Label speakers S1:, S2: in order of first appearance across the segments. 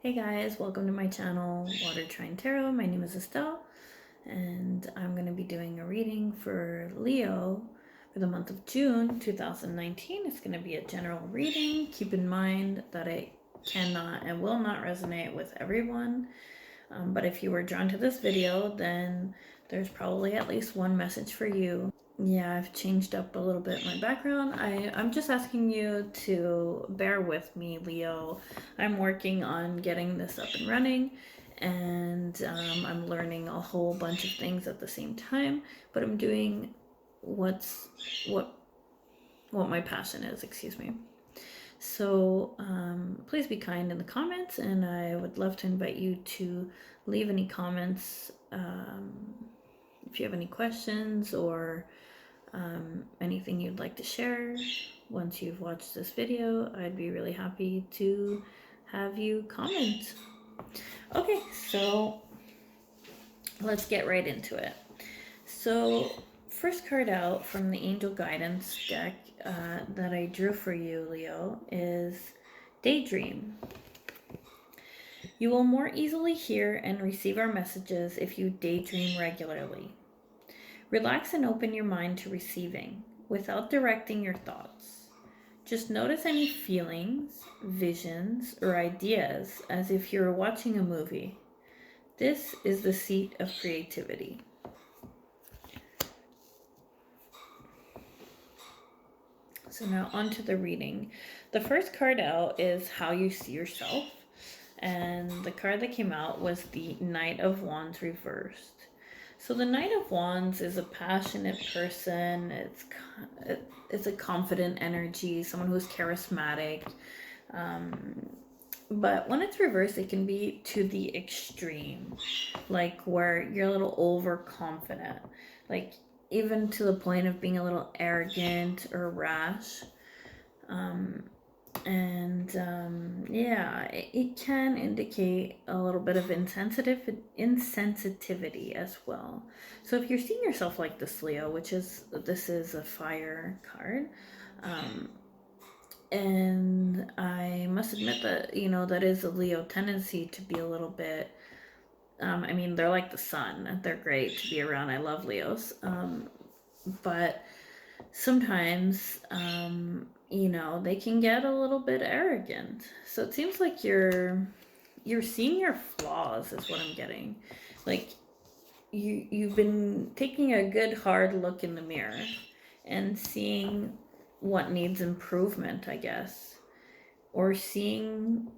S1: Hey guys, welcome to my channel, Watertrinetarot Tarot. My name is Estelle, and I'm going to be doing a reading for Leo for the month of June 2019. It's going to be a general reading. Keep in mind that it cannot and will not resonate with everyone, but if you were drawn to this video, then there's probably at least one message for you. Yeah, I've changed up a little bit my background. I'm just asking you to bear with me, Leo. I'm working on getting this up and running, and I'm learning a whole bunch of things at the same time, but I'm doing what my passion is, excuse me. So please be kind in the comments, and I would love to invite you to leave any comments if you have any questions or anything you'd like to share. Once you've watched this video, I'd be really happy to have you comment. Okay, so let's get right into it. So first card out from the Angel Guidance deck that I drew for you, Leo, is Daydream. You will more easily hear and receive our messages if you daydream regularly. Relax and open your mind to receiving without directing your thoughts. Just notice any feelings, visions, or ideas as if you were watching a movie. This is the seat of creativity. So now on to the reading. The first card out is How You See Yourself. And the card that came out was the Knight of Wands reversed. So the Knight of Wands is a passionate person. It's a confident energy, someone who's charismatic. But when it's reversed, it can be to the extreme, like where you're a little overconfident, like even to the point of being a little arrogant or rash. Yeah, it can indicate a little bit of insensitivity as well. So if you're seeing yourself like this, Leo, this is a fire card, and I must admit that, that is a Leo tendency to be a little bit, I mean, they're like the sun. They're great to be around. I love Leos. But sometimes, they can get a little bit arrogant. So it seems like you're seeing your flaws is what I'm getting. Like you've been taking a good hard look in the mirror and seeing what needs improvement, I guess. Or seeing,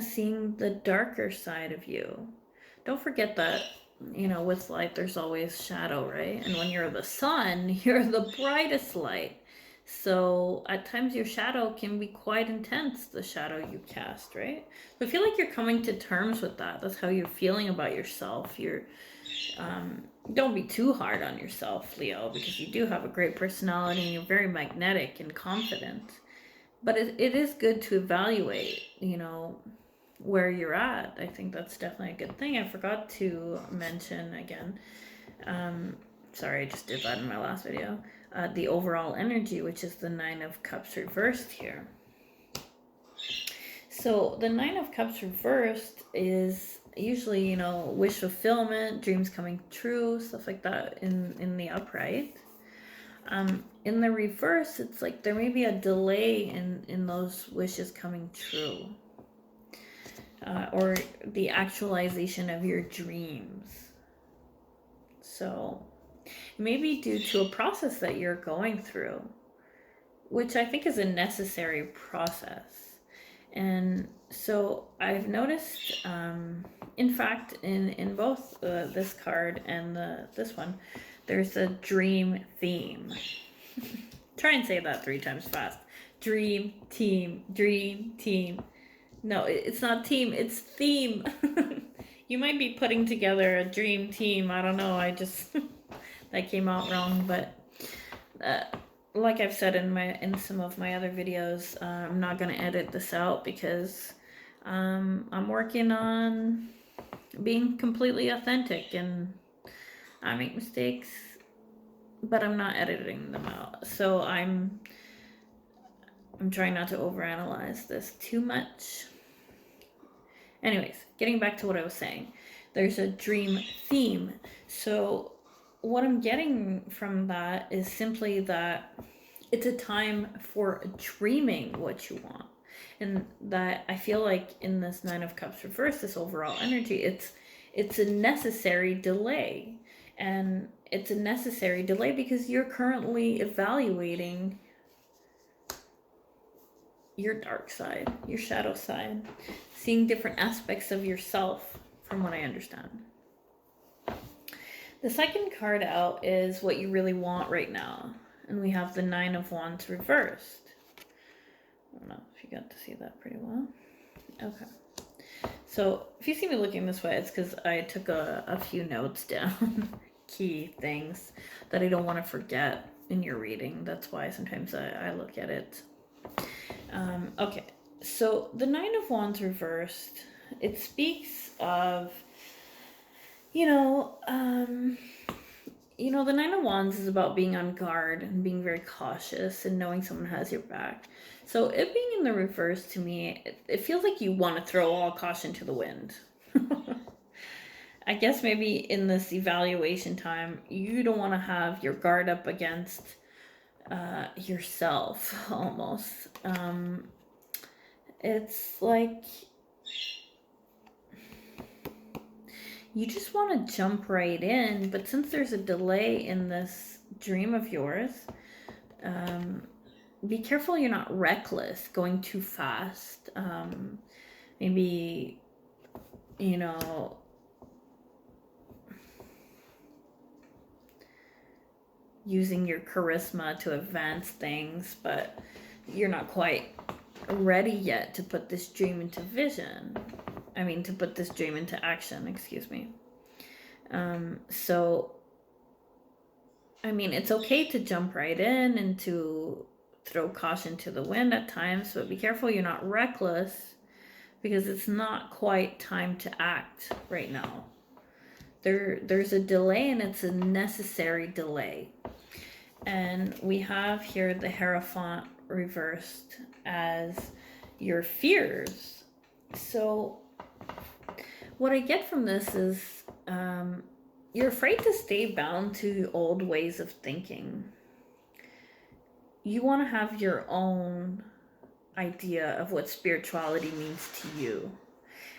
S1: seeing the darker side of you. Don't forget that, with light, there's always shadow, right? And when you're the sun, you're the brightest light. So at times your shadow can be quite intense, the shadow you cast, right? So I feel like you're coming to terms with that. That's how you're feeling about yourself. Don't be too hard on yourself, Leo, because you do have a great personality and you're very magnetic and confident. But it is good to evaluate, where you're at. I think that's definitely a good thing. I forgot to mention again, sorry, I just did that in my last video, the overall energy, which is the Nine of Cups reversed here. So the Nine of Cups reversed is usually, wish fulfillment, dreams coming true, stuff like that in the upright. In the reverse, it's like there may be a delay in those wishes coming true. Or the actualization of your dreams. So maybe due to a process that you're going through, which I think is a necessary process. And so I've noticed, in fact, in both this card and this one, there's a dream theme. Try and say that 3 times fast. Dream team, dream team. No, it's not team, it's theme. You might be putting together a dream team. I don't know. I just that came out wrong, but like I've said in some of my other videos, I'm not gonna edit this out because I'm working on being completely authentic, and I make mistakes, but I'm not editing them out. So I'm I'm trying not to overanalyze this too much. Anyways, getting back to what I was saying. There's a dream theme. So what I'm getting from that is simply that it's a time for dreaming what you want. And that I feel like in this Nine of Cups reverse, this overall energy, it's a necessary delay. And it's a necessary delay because you're currently evaluating your dark side, your shadow side, seeing different aspects of yourself, from what I understand. The second card out is what you really want right now. And we have the Nine of Wands reversed. I don't know if you got to see that pretty well. Okay. So if you see me looking this way, it's because I took a few notes down. Key things that I don't want to forget in your reading. That's why sometimes I look at it. Okay. So the Nine of Wands reversed, it speaks of, the Nine of Wands is about being on guard and being very cautious and knowing someone has your back. So it being in the reverse, to me, it feels like you want to throw all caution to the wind. I guess maybe in this evaluation time, you don't want to have your guard up against yourself, almost. It's like you just want to jump right in, but since there's a delay in this dream of yours, be careful you're not reckless, going too fast. Maybe, using your charisma to advance things, but you're not quite ready yet to put this dream into vision. To put this dream into action, excuse me. It's okay to jump right in and to throw caution to the wind at times, but be careful you're not reckless, because it's not quite time to act right now. There's a delay, and it's a necessary delay. And we have here the Hierophant reversed as your fears. So what I get from this is you're afraid to stay bound to old ways of thinking. You want to have your own idea of what spirituality means to you.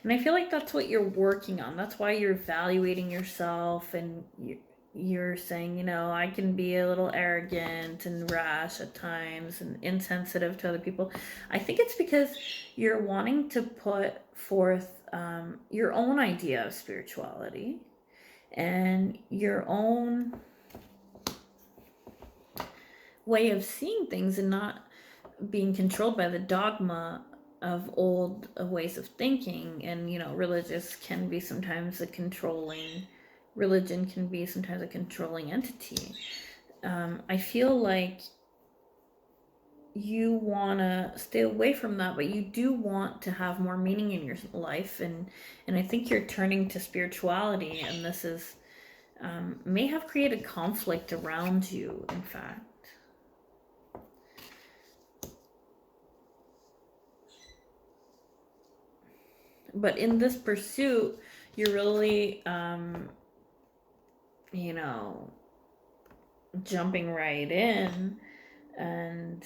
S1: And I feel like that's what you're working on. That's why you're evaluating yourself, and you're saying, I can be a little arrogant and rash at times and insensitive to other people. I think it's because you're wanting to put forth your own idea of spirituality and your own way of seeing things, and not being controlled by the dogma of old ways of thinking. And religion can be sometimes a controlling entity. I feel like you want to stay away from that, but you do want to have more meaning in your life, and I think you're turning to spirituality, and this is may have created conflict around you, in fact. But in this pursuit, you're really jumping right in and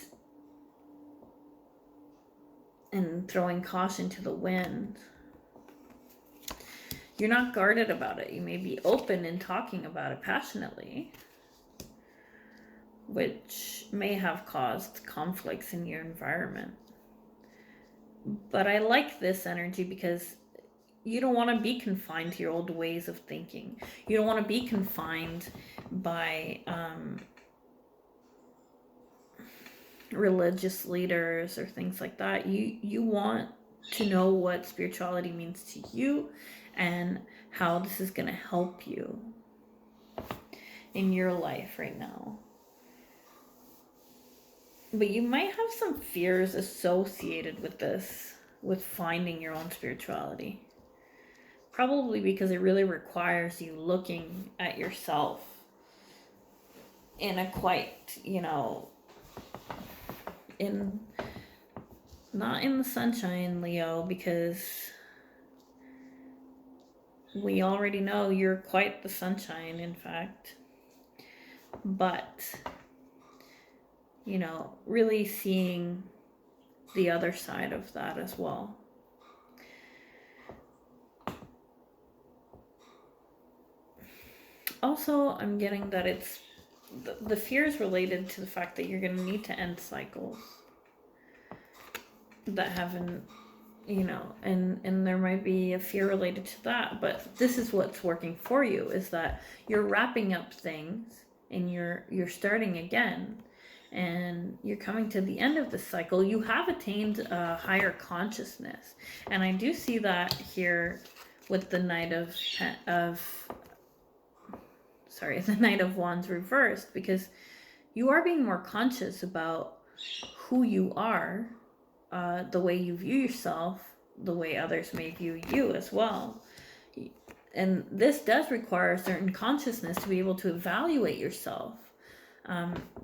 S1: throwing caution to the wind. You're not guarded about it. You may be open in talking about it passionately, which may have caused conflicts in your environment. But I like this energy because you don't want to be confined to your old ways of thinking. You don't want to be confined by religious leaders or things like that. You want to know what spirituality means to you and how this is going to help you in your life right now. But you might have some fears associated with this, with finding your own spirituality. Probably because it really requires you looking at yourself in a quite, in Not in the sunshine, Leo, because we already know you're quite the sunshine, in fact. But, you know, really seeing the other side of that as well. Also, I'm getting that it's the fear is related to the fact that you're going to need to end cycles that haven't, you know, and there might be a fear related to that, but this is what's working for you, is that you're wrapping up things and you're starting again, and you're coming to the end of the cycle. You have attained a higher consciousness, and I do see that here with the Knight of the Knight of Wands reversed, because you are being more conscious about who you are, the way you view yourself, the way others may view you as well. And this does require a certain consciousness to be able to evaluate yourself.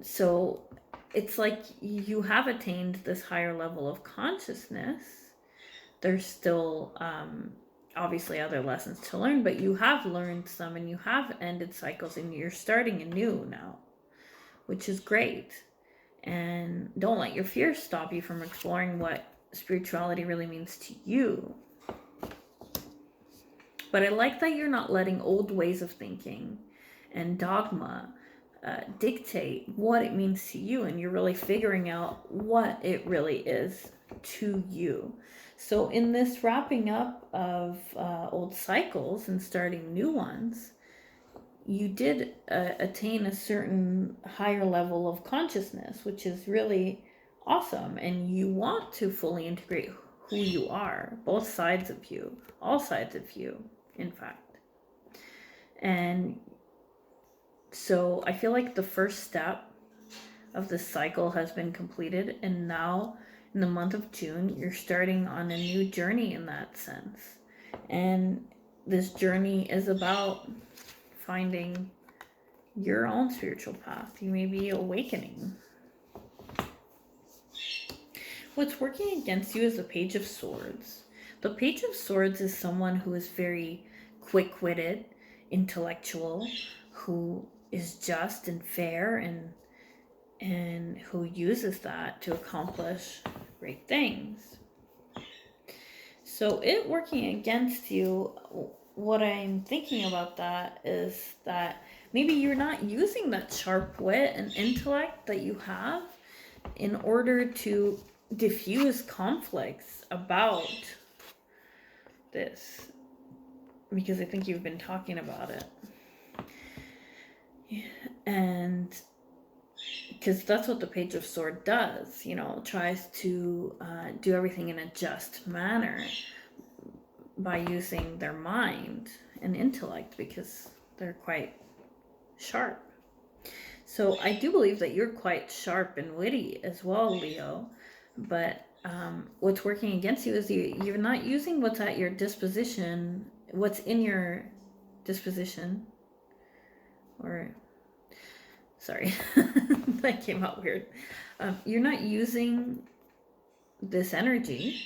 S1: So it's like you have attained this higher level of consciousness. There's still obviously other lessons to learn, but you have learned some, and you have ended cycles, and you're starting anew now, which is great. And don't let your fears stop you from exploring what spirituality really means to you. But I like that you're not letting old ways of thinking and dogma dictate what it means to you, and you're really figuring out what it really is to you. So in this wrapping up of old cycles and starting new ones, you did attain a certain higher level of consciousness, which is really awesome. And you want to fully integrate who you are, both sides of you, all sides of you, in fact. And so I feel like the first step of this cycle has been completed, and now in the month of June, you're starting on a new journey in that sense. And this journey is about finding your own spiritual path. You may be awakening. What's working against you is the Page of Swords. The Page of Swords is someone who is very quick-witted, intellectual, who is just and fair, and who uses that to accomplish great things. So it working against you, what I'm thinking about that is that maybe you're not using that sharp wit and intellect that you have in order to diffuse conflicts about this, because I think you've been talking about it. And because that's what the Page of Swords does, you know, tries to do everything in a just manner by using their mind and intellect, because they're quite sharp. So I do believe that you're quite sharp and witty as well, Leo. But what's working against you is you're not using what's at your disposition, what's in your disposition, or sorry, that came out weird. You're not using this energy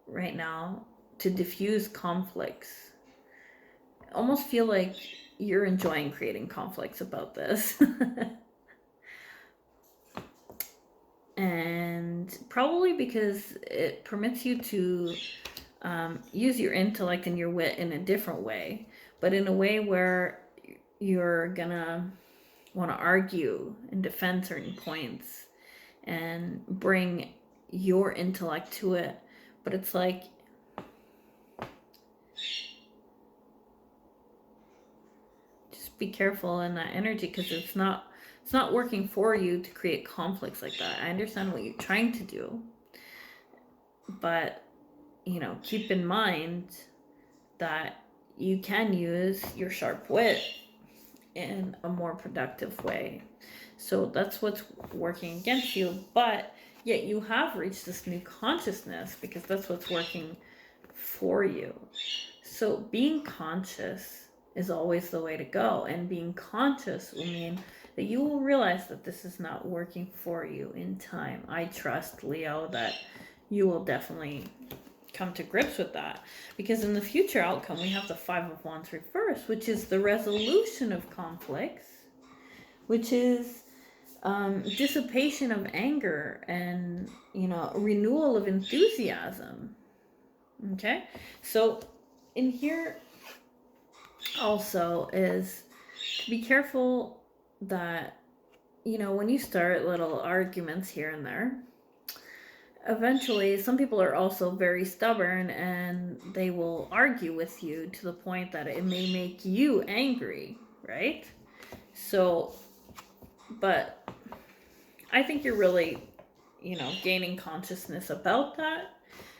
S1: right now to diffuse conflicts. I almost feel like you're enjoying creating conflicts about this. And probably because it permits you to use your intellect and your wit in a different way, but in a way where you're gonna want to argue and defend certain points and bring your intellect to it. But it's like, just be careful in that energy, because it's not working for you to create conflicts like that. I understand what you're trying to do, but you know, keep in mind that you can use your sharp wit in a more productive way. So that's what's working against you, but yet you have reached this new consciousness, because that's what's working for you. So being conscious is always the way to go, and being conscious will mean that you will realize that this is not working for you in time. I trust, Leo, that you will definitely come to grips with that, because in the future outcome we have the Five of Wands reversed, which is the resolution of conflicts, which is dissipation of anger and, you know, renewal of enthusiasm. Okay, so in here also is to be careful that, you know, when you start little arguments here and there, eventually some people are also very stubborn and they will argue with you to the point that it may make you angry, right? So, but I think you're really, you know, gaining consciousness about that.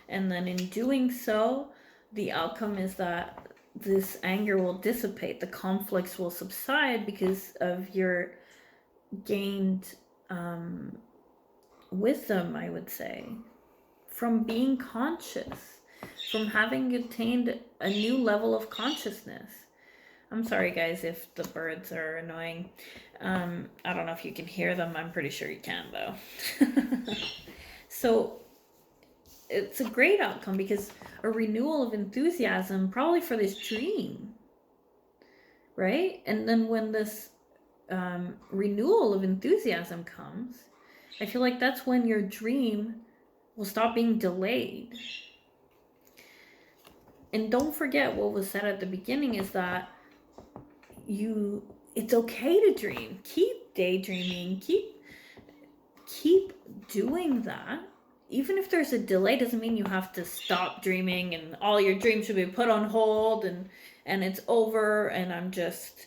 S1: And then in doing so, the outcome is that this anger will dissipate, the conflicts will subside because of your gained wisdom, I would say, from being conscious, from having attained a new level of consciousness. I'm sorry, guys, if the birds are annoying. I don't know if you can hear them. I'm pretty sure you can, though. So it's a great outcome because a renewal of enthusiasm, probably for this dream, right? And then when this renewal of enthusiasm comes, I feel like that's when your dream will stop being delayed. And don't forget what was said at the beginning is that it's okay to dream. Keep daydreaming. Keep doing that. Even if there's a delay, doesn't mean you have to stop dreaming and all your dreams should be put on hold and it's over and I'm just,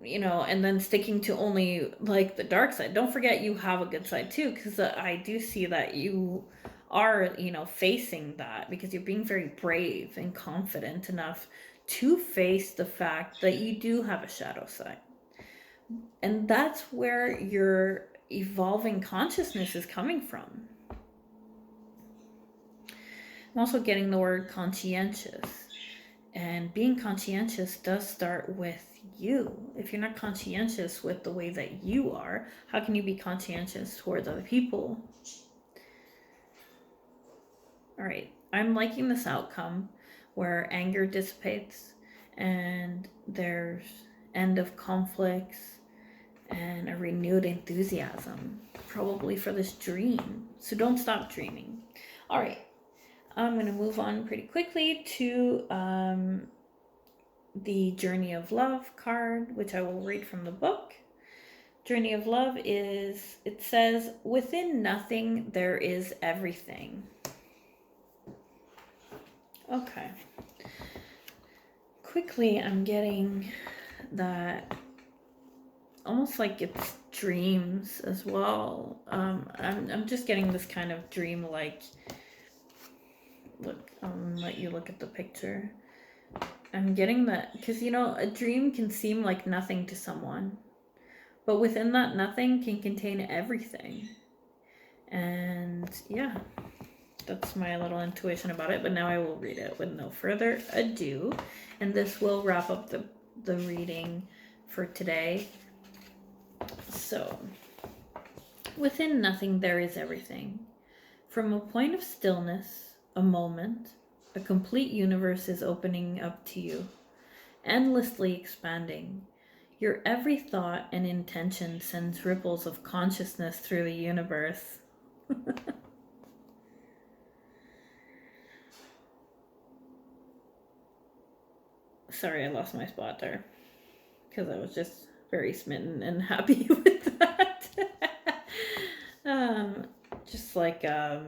S1: you know, and then sticking to only like the dark side. Don't forget you have a good side too, because I do see that you are, you know, facing that because you're being very brave and confident enough to face the fact that you do have a shadow side. And that's where your evolving consciousness is coming from. I'm also getting the word conscientious. And being conscientious does start with you. If you're not conscientious with the way that you are, how can you be conscientious towards other people? All right, I'm liking this outcome where anger dissipates and there's end of conflicts and a renewed enthusiasm, probably for this dream. So don't stop dreaming. All right, I'm going to move on pretty quickly to the Journey of Love card, which I will read from the book. Journey of Love is, it says, within nothing there is everything. Okay. Quickly, I'm getting that almost like it's dreams as well. I'm just getting this kind of dream-like look. I'll let you look at the picture. I'm getting that because, you know, a dream can seem like nothing to someone, but within that nothing can contain everything. And yeah, that's my little intuition about it. But now I will read it with no further ado, and this will wrap up the reading for today. So, within nothing there is everything. From a point of stillness, a moment, a complete universe is opening up to you, endlessly expanding. Your every thought and intention sends ripples of consciousness through the universe. Sorry, I lost my spot there because I was just very smitten and happy with that. Just like a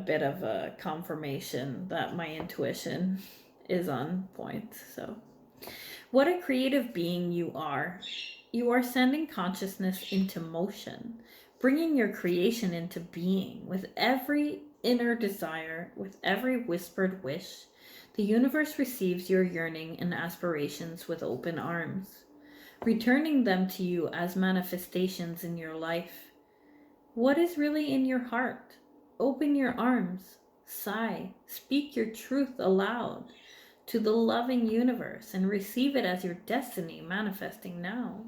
S1: bit of a confirmation that my intuition is on point. So, what a creative being you are. You are sending consciousness into motion, bringing your creation into being. With every inner desire, with every whispered wish, the universe receives your yearning and aspirations with open arms, returning them to you as manifestations in your life. What is really in your heart? Open your arms, sigh, speak your truth aloud to the loving universe and receive it as your destiny manifesting now.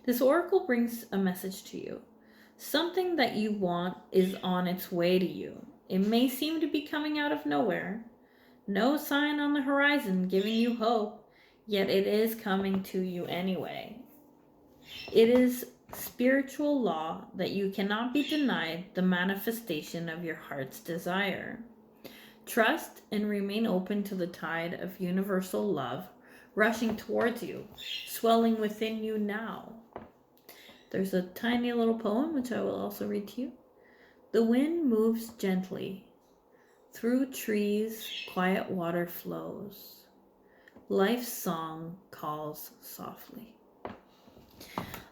S1: This oracle brings a message to you. Something that you want is on its way to you. It may seem to be coming out of nowhere. No sign on the horizon giving you hope, yet it is coming to you anyway. It is spiritual law that you cannot be denied the manifestation of your heart's desire. Trust and remain open to the tide of universal love rushing towards you, swelling within you now. There's a tiny little poem which I will also read to you. The wind moves gently. Through trees, quiet water flows. Life's song calls softly.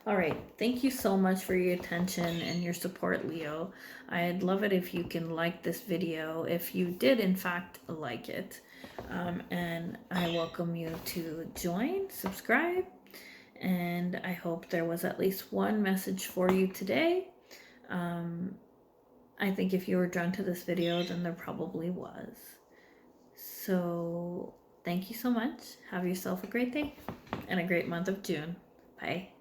S1: All right, thank you so much for your attention and your support, Leo. I'd love it if you can like this video, if you did in fact like it. And I welcome you to join, subscribe, and I hope there was at least one message for you today. I think if you were drawn to this video, then there probably was. So thank you so much. Have yourself a great day and a great month of June. Bye.